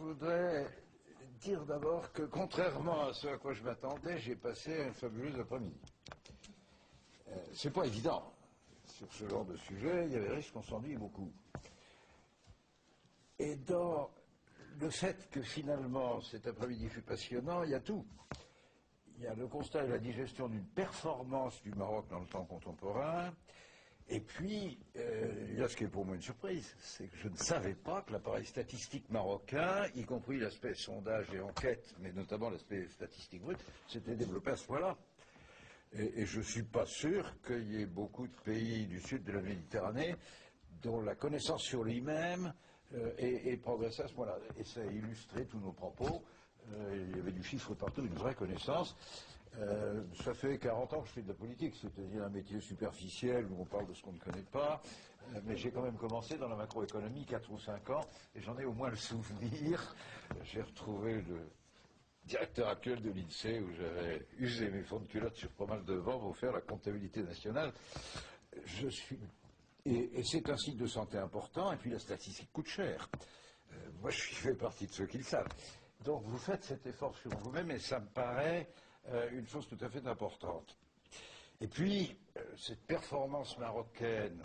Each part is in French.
voudrais dire d'abord que, contrairement à ce à quoi je m'attendais, j'ai passé un fabuleux après-midi. C'est pas évident. Sur ce genre de sujet, il y avait risque qu'on s'ennuie beaucoup. Et dans le fait que finalement cet après-midi fut passionnant, il y a tout. Il y a le constat et la digestion d'une performance du Maroc dans le temps contemporain. Et puis, il y a ce qui est pour moi une surprise, c'est que je ne savais pas que l'appareil statistique marocain, y compris l'aspect sondage et enquête, mais notamment l'aspect statistique brut, s'était développé à ce point-là. Et je ne suis pas sûr qu'il y ait beaucoup de pays du sud de la Méditerranée dont la connaissance sur lui-même ait progressé à ce point-là. Et ça a illustré tous nos propos. Il y avait du chiffre partout, une vraie connaissance. Ça fait 40 ans que je fais de la politique, c'est-à-dire un métier superficiel où on parle de ce qu'on ne connaît pas, mais j'ai quand même commencé dans la macroéconomie 4 ou 5 ans, et j'en ai au moins le souvenir. J'ai retrouvé le directeur actuel de l'INSEE où j'avais usé mes fonds de culotte sur pas mal de vents pour faire la comptabilité nationale. Et c'est un signe de santé important, et puis la statistique coûte cher. Moi, je fais partie de ceux qui le savent. Donc, vous faites cet effort sur vous-même, et ça me paraît une chose tout à fait importante. Et puis, cette performance marocaine,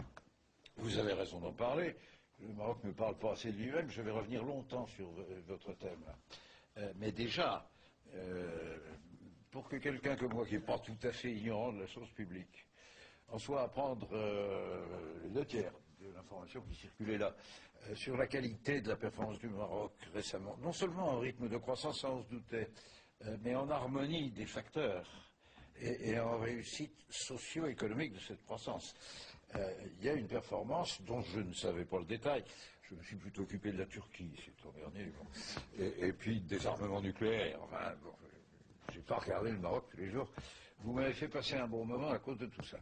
vous avez raison d'en parler. Le Maroc ne parle pas assez de lui-même. Je vais revenir longtemps sur votre thème. Mais déjà, pour que quelqu'un comme moi, qui n'est pas tout à fait ignorant de la chose publique, en soit à prendre les 2 tiers de l'information qui circulait là, sur la qualité de la performance du Maroc récemment, non seulement en rythme de croissance, ça on se doutait, mais en harmonie des facteurs et en réussite socio-économique de cette croissance. Il y a une performance dont je ne savais pas le détail. Je me suis plutôt occupé de la Turquie, c'est l'an dernier, bon. Et puis des armements nucléaires. Enfin, bon, j'ai pas regardé le Maroc tous les jours. Vous m'avez fait passer un bon moment à cause de tout ça.